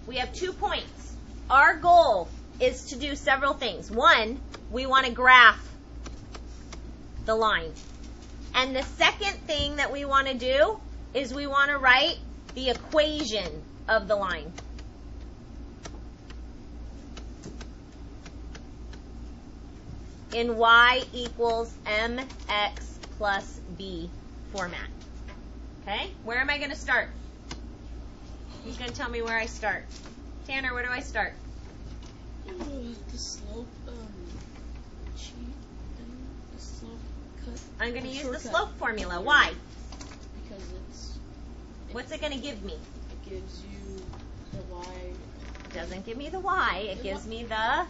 We have 2 points. Our goal is to do several things. One, we want to graph the line. And the second thing that we want to do is we want to write the equation of the line. In y equals mx plus b format. Okay? Where am I going to start? Who's going to tell me where I start? Tanner, where do I start? The slope sheet and the slope cut. I'm going to use the slope formula. Why? Because what's it going to give me? It gives you the y. It doesn't give me the y. It gives me the...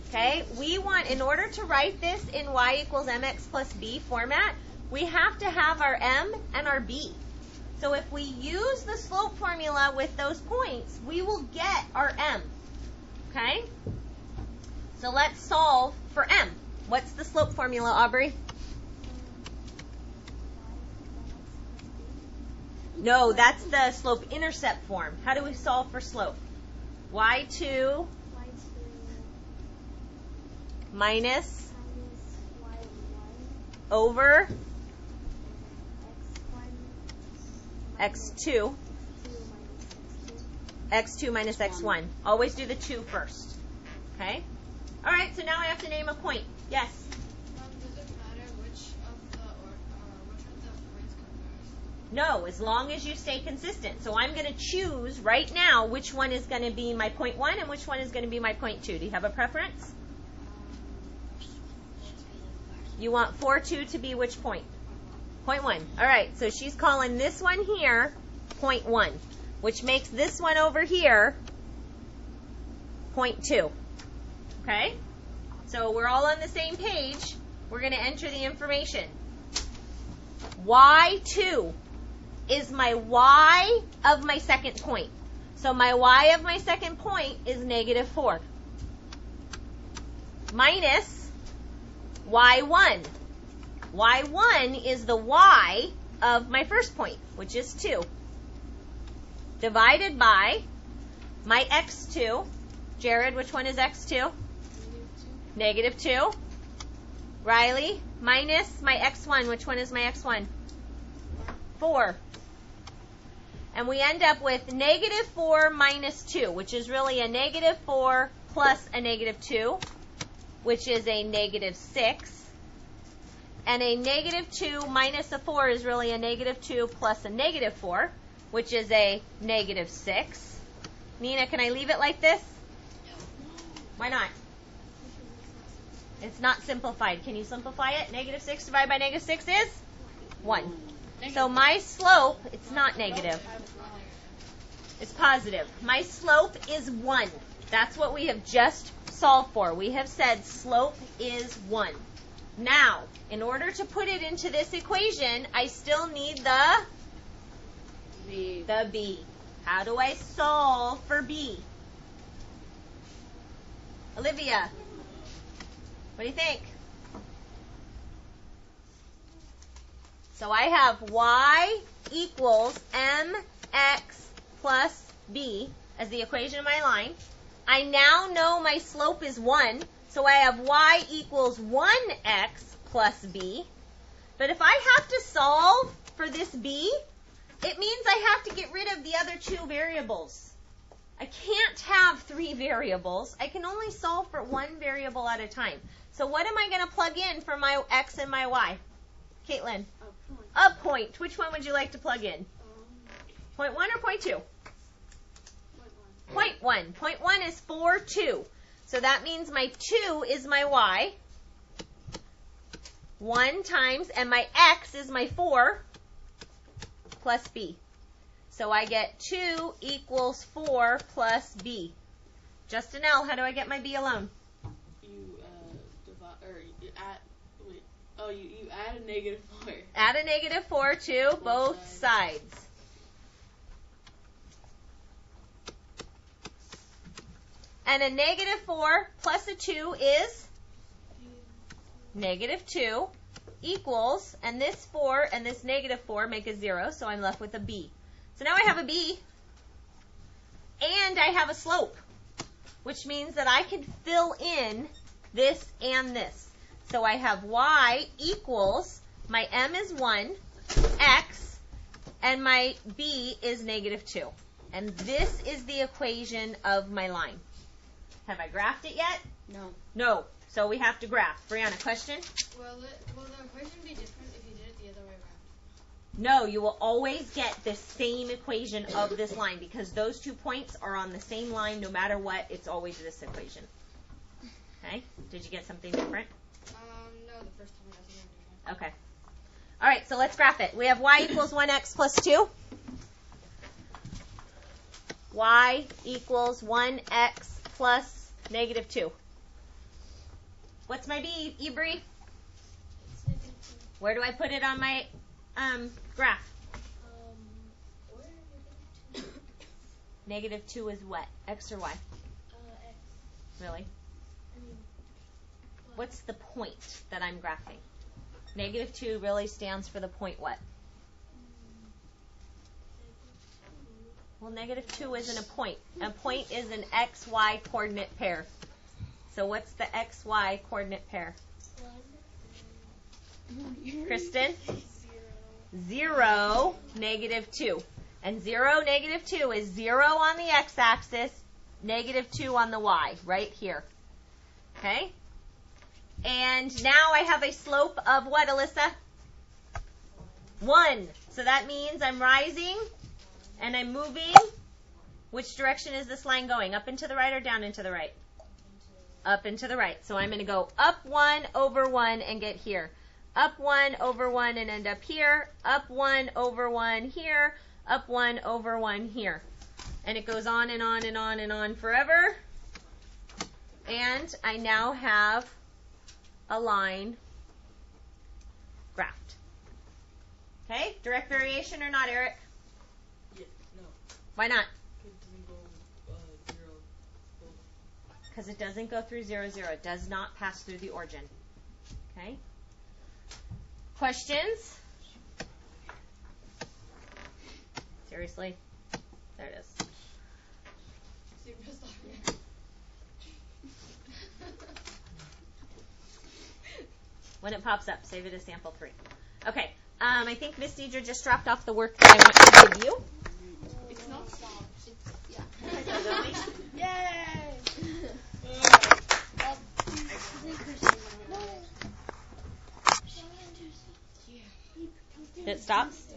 Okay, we want, in order to write this in y equals mx plus b format, we have to have our m and our b. So if we use the slope formula with those points, we will get our m. Okay? So let's solve for m. What's the slope formula, Aubrey? No, that's the slope intercept form. How do we solve for slope? y2 minus over x2 minus x1. Always do the 2 first. Okay? All right, so now I have to name a point. Yes? Does it matter which of the points come first? No, as long as you stay consistent. So I'm going to choose right now which one is going to be my point 1 and which one is going to be my point 2. Do you have a preference? You want 4, 2 to be which point? Point 1. All right, so she's calling this one here point 1, which makes this one over here point 2. Okay? So we're all on the same page. We're going to enter the information. y2 is my y of my second point. So my y of my second point is negative 4. Minus y1. y1 is the y of my first point, which is 2. Divided by my x2. Jared, which one is x2? Negative 2. Riley, minus my x1. Which one is my x1? 4. And we end up with negative 4 minus 2, which is really a negative 4 plus a negative 2, which is a negative 6. And a negative 2 minus a 4 is really a negative 2 plus a negative 4, which is a negative 6. Nina, can I leave it like this? Why not? It's not simplified. Can you simplify it? Negative 6 divided by negative 6 is 1. So my slope, it's not negative. It's positive. My slope is 1. That's what we have just solved for. We have said slope is 1. Now, in order to put it into this equation, I still need the b. How do I solve for b? Olivia, what do you think? So I have y equals mx plus b as the equation of my line. I now know my slope is 1. So I have y equals 1x plus b. But if I have to solve for this b, it means I have to get rid of the other 2 variables. I can't have 3 variables. I can only solve for 1 variable at a time. So what am I going to plug in for my x and my y? Caitlin? A point. Which one would you like to plug in? Point 1 or point 2? Point 1. Point 1 is 4, 2. So that means my 2 is my y. 1 times, and my x is my 4 plus b. So I get 2 equals 4 plus b. Justin L., how do I get my b alone? You divide, or you add, wait, oh, you add a negative 4. Add a negative 4 to both sides. And a negative 4 plus a 2 is negative 2 equals, and this 4 and this negative 4 make a 0, so I'm left with a b. So now I have a b, and I have a slope, which means that I can fill in this and this. So I have y equals, my m is 1, x, and my b is negative 2. And this is the equation of my line. Have I graphed it yet? No. No. So we have to graph. Brianna, question? Will the equation be different if you did it the other way around? No, you will always get the same equation of this line because those 2 points are on the same line no matter what. It's always this equation. Okay? Did you get something different? No, the first time I was different. Okay. All right, so let's graph it. We have y equals 1x plus 2. Y equals 1x plus negative 2. What's my b, Ibri? It's negative 2. Where do I put it on my graph? Where are you Negative 2 is what? X or y? X. Really? I mean, What's the point that I'm graphing? Negative 2 really stands for the point what? Well, negative 2 isn't a point. A point is an XY coordinate pair. So what's the XY coordinate pair? 1. Kristen? 0. 0, negative 2. And 0, negative 2 is 0 on the x-axis, negative 2 on the y, right here. Okay? And now I have a slope of what, Alyssa? 1. So that means I'm rising and I'm moving. Which direction is this line going? Up and to the right or down and to the right? Up and to the right. So I'm going to go up 1 over 1 and get here. Up 1 over 1 and end up here. Up 1 over 1 here. Up 1 over 1 here. And it goes on and on and on and on forever. And I now have a line graphed. Okay? Direct variation or not, Eric? Yeah, no. Why not? It doesn't go 0. Because it doesn't go through 0, 0. It does not pass through the origin. Okay? Questions? Seriously? There it is. Super sorry. When it pops up, save it as sample 3. Okay. I think Miss Deidre just dropped off the work that I want to give you. It's not solved. It's, yeah. Yay! It stops?